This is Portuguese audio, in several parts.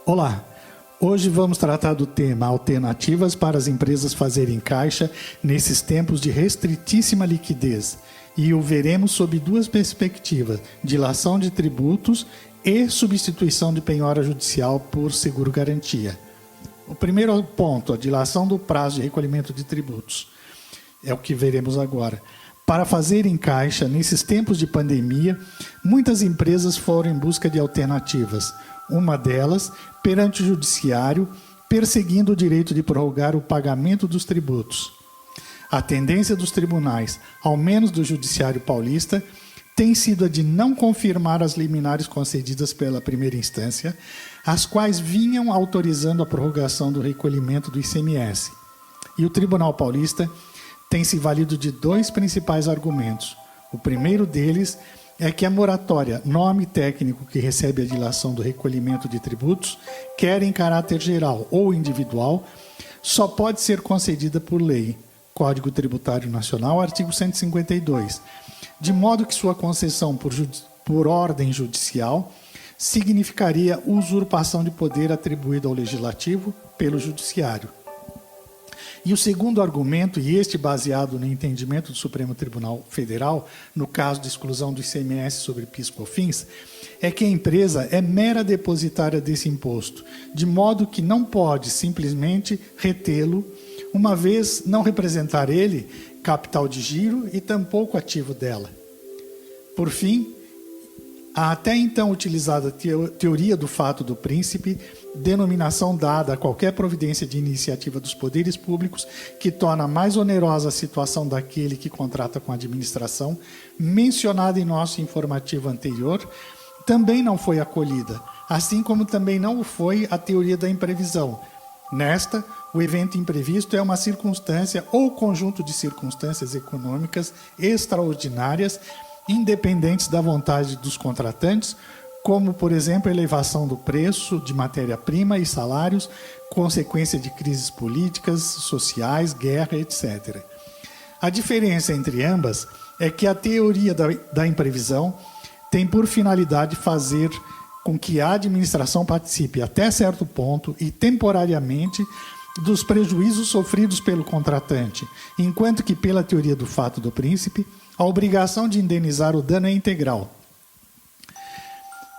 Olá, hoje vamos tratar do tema alternativas para as empresas fazerem caixa nesses tempos de restritíssima liquidez e o veremos sob duas perspectivas, dilação de tributos e substituição de penhora judicial por seguro-garantia. O primeiro ponto, a dilação do prazo de recolhimento de tributos, é o que veremos agora. Para fazerem caixa, nesses tempos de pandemia, muitas empresas foram em busca de alternativas. Uma delas, perante o judiciário, perseguindo o direito de prorrogar o pagamento dos tributos. A tendência dos tribunais, ao menos do judiciário paulista, tem sido a de não confirmar as liminares concedidas pela primeira instância, as quais vinham autorizando a prorrogação do recolhimento do ICMS. E o Tribunal Paulista tem se valido de dois principais argumentos. O primeiro deles é que a moratória, nome técnico que recebe a dilação do recolhimento de tributos, quer em caráter geral ou individual, só pode ser concedida por lei, Código Tributário Nacional, artigo 152, de modo que sua concessão por ordem judicial significaria usurpação de poder atribuído ao Legislativo pelo Judiciário. E o segundo argumento, e este baseado no entendimento do Supremo Tribunal Federal, no caso de exclusão do ICMS sobre PIS/COFINS, é que a empresa é mera depositária desse imposto, de modo que não pode simplesmente retê-lo, uma vez não representar ele capital de giro e tampouco ativo dela. Por fim, a até então utilizada teoria do fato do príncipe, denominação dada a qualquer providência de iniciativa dos poderes públicos que torna mais onerosa a situação daquele que contrata com a administração, mencionada em nosso informativo anterior, também não foi acolhida, assim como também não o foi a teoria da imprevisão. Nesta, o evento imprevisto é uma circunstância ou conjunto de circunstâncias econômicas extraordinárias, independentes da vontade dos contratantes, como, por exemplo, a elevação do preço de matéria-prima e salários, consequência de crises políticas, sociais, guerra, etc. A diferença entre ambas é que a teoria da imprevisão tem por finalidade fazer com que a administração participe até certo ponto e temporariamente dos prejuízos sofridos pelo contratante, enquanto que, pela teoria do fato do príncipe, a obrigação de indenizar o dano é integral.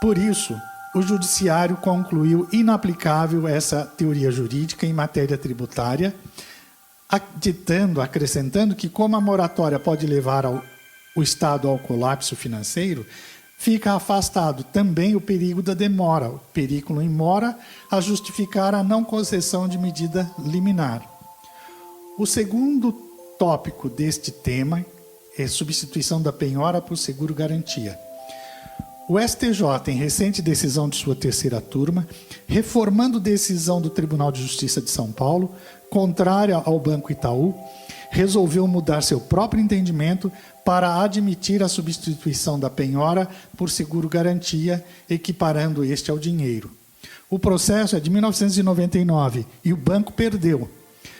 Por isso, o Judiciário concluiu inaplicável essa teoria jurídica em matéria tributária, acrescentando que, como a moratória pode levar o Estado ao colapso financeiro, fica afastado também o perigo da demora, o periculum in mora, a justificar a não concessão de medida liminar. O segundo tópico deste tema é substituição da penhora por seguro-garantia. O STJ, em recente decisão de sua terceira turma, reformando decisão do Tribunal de Justiça de São Paulo, contrária ao Banco Itaú, resolveu mudar seu próprio entendimento para admitir a substituição da penhora por seguro-garantia, equiparando este ao dinheiro. O processo é de 1999 e o banco perdeu.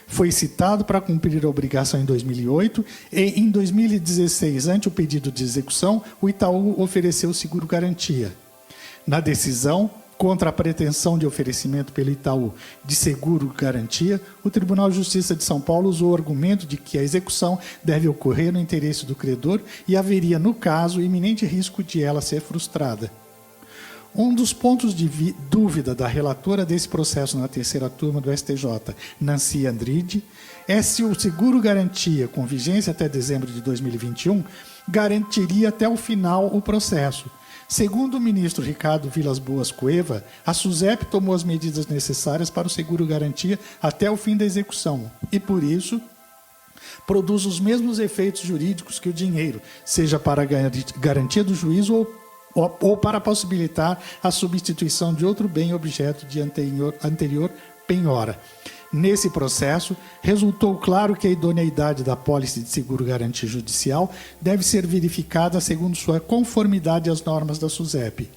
Foi citado para cumprir a obrigação em 2008 e, em 2016, ante o pedido de execução, o Itaú ofereceu seguro-garantia. Na decisão, contra a pretensão de oferecimento pelo Itaú de seguro-garantia, o Tribunal de Justiça de São Paulo usou o argumento de que a execução deve ocorrer no interesse do credor e haveria, no caso, iminente risco de ela ser frustrada. Um dos pontos de dúvida da relatora desse processo na terceira turma do STJ, Nancy Andride, é se o seguro-garantia, com vigência até dezembro de 2021, garantiria até o final o processo. Segundo o ministro Ricardo Vilas Boas Cueva, a SUSEP tomou as medidas necessárias para o seguro-garantia até o fim da execução e, por isso, produz os mesmos efeitos jurídicos que o dinheiro, seja para a garantia do juízo ou para possibilitar a substituição de outro bem objeto de anterior penhora. Nesse processo, resultou claro que a idoneidade da apólice de seguro-garantia judicial deve ser verificada segundo sua conformidade às normas da SUSEP.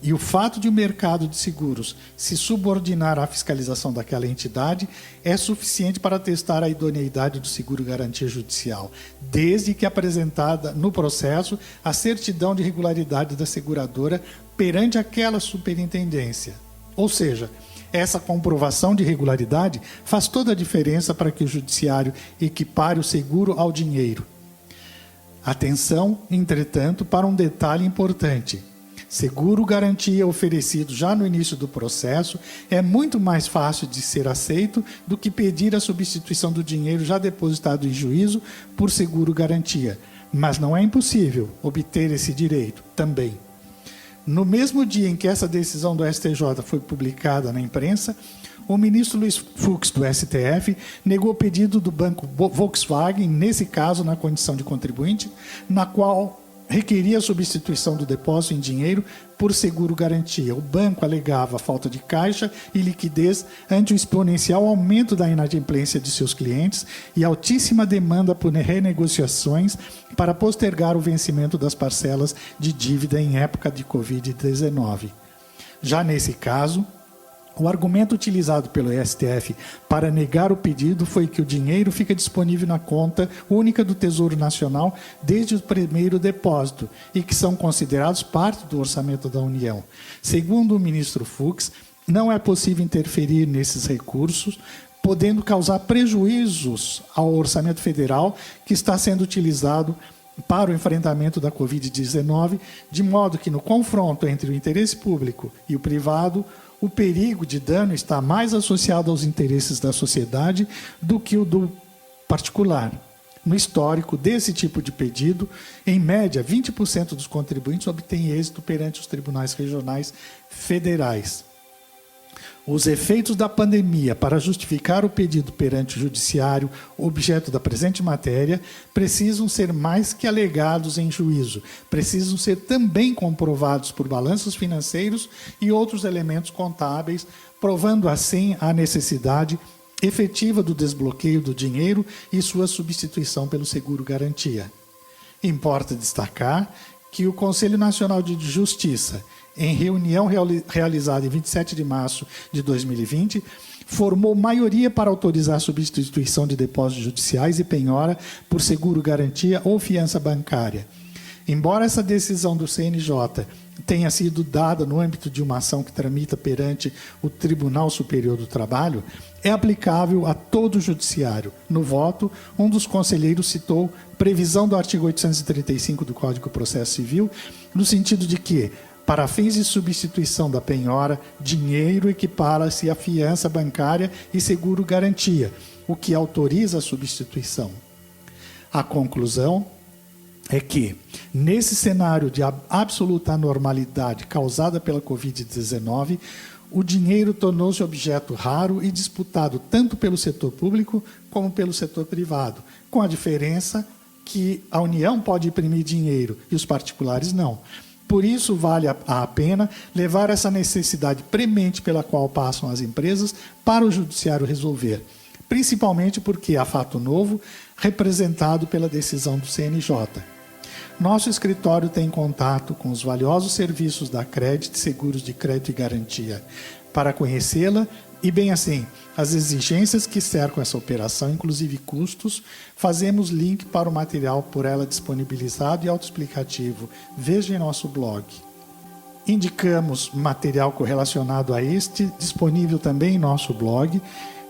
E o fato de o mercado de seguros se subordinar à fiscalização daquela entidade é suficiente para testar a idoneidade do seguro-garantia judicial, desde que apresentada no processo a certidão de regularidade da seguradora perante aquela superintendência. Ou seja, Essa comprovação de regularidade faz toda a diferença para que o judiciário equipare o seguro ao dinheiro. Atenção, entretanto, para um detalhe importante. Seguro-garantia oferecido já no início do processo é muito mais fácil de ser aceito do que pedir a substituição do dinheiro já depositado em juízo por seguro-garantia. Mas não é impossível obter esse direito também. No mesmo dia em que essa decisão do STJ foi publicada na imprensa, o ministro Luiz Fux, do STF, negou o pedido do banco Volkswagen, nesse caso na condição de contribuinte, na qual requeria a substituição do depósito em dinheiro por seguro-garantia. O banco alegava falta de caixa e liquidez ante o exponencial aumento da inadimplência de seus clientes e altíssima demanda por renegociações para postergar o vencimento das parcelas de dívida em época de Covid-19. Já nesse caso, o argumento utilizado pelo STF para negar o pedido foi que o dinheiro fica disponível na conta única do Tesouro Nacional desde o primeiro depósito e que são considerados parte do orçamento da União. Segundo o ministro Fux, não é possível interferir nesses recursos, podendo causar prejuízos ao orçamento federal que está sendo utilizado para o enfrentamento da Covid-19, de modo que no confronto entre o interesse público e o privado, o perigo de dano está mais associado aos interesses da sociedade do que o do particular. No histórico desse tipo de pedido, em média, 20% dos contribuintes obtêm êxito perante os tribunais regionais federais. Os efeitos da pandemia para justificar o pedido perante o judiciário, objeto da presente matéria, precisam ser mais que alegados em juízo, precisam ser também comprovados por balanços financeiros e outros elementos contábeis, provando assim a necessidade efetiva do desbloqueio do dinheiro e sua substituição pelo seguro-garantia. Importa destacar que o Conselho Nacional de Justiça, em reunião realizada em 27 de março de 2020, formou maioria para autorizar a substituição de depósitos judiciais e penhora por seguro-garantia ou fiança bancária. Embora essa decisão do CNJ tenha sido dada no âmbito de uma ação que tramita perante o Tribunal Superior do Trabalho, é aplicável a todo o judiciário. No voto, um dos conselheiros citou previsão do artigo 835 do Código de Processo Civil, no sentido de que, para fins de substituição da penhora, dinheiro equipara-se a fiança bancária e seguro-garantia, o que autoriza a substituição. A conclusão é que, nesse cenário de absoluta anormalidade causada pela Covid-19, o dinheiro tornou-se objeto raro e disputado tanto pelo setor público como pelo setor privado, com a diferença que a União pode imprimir dinheiro e os particulares não. Por isso, vale a pena levar essa necessidade premente pela qual passam as empresas para o judiciário resolver, principalmente porque há fato novo representado pela decisão do CNJ. Nosso escritório tem contato com os valiosos serviços da Credit, seguros de crédito e garantia. Para conhecê-la, e bem assim, as exigências que cercam essa operação, inclusive custos, fazemos link para o material por ela disponibilizado e autoexplicativo. Veja em nosso blog. Indicamos material correlacionado a este, disponível também em nosso blog,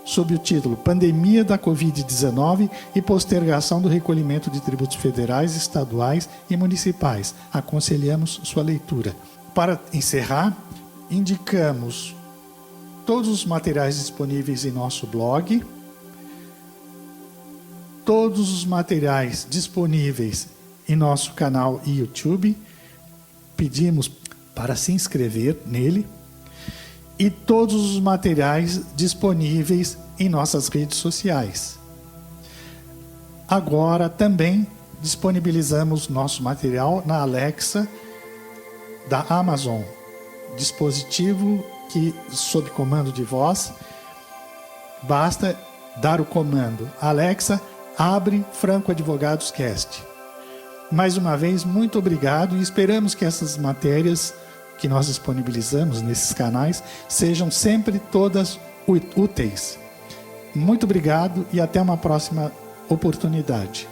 sob o título Pandemia da Covid-19 e postergação do recolhimento de tributos federais, estaduais e municipais. Aconselhamos sua leitura. Para encerrar, indicamos todos os materiais disponíveis em nosso blog, todos os materiais disponíveis em nosso canal YouTube. Pedimos para se inscrever nele e todos os materiais disponíveis em nossas redes sociais. Agora também disponibilizamos nosso material na Alexa da Amazon, dispositivo que, sob comando de voz, basta dar o comando Alexa, abre Franco Advogados Cast. Mais uma vez, muito obrigado e esperamos que essas matérias que nós disponibilizamos nesses canais sejam sempre todas úteis. Muito obrigado e até uma próxima oportunidade.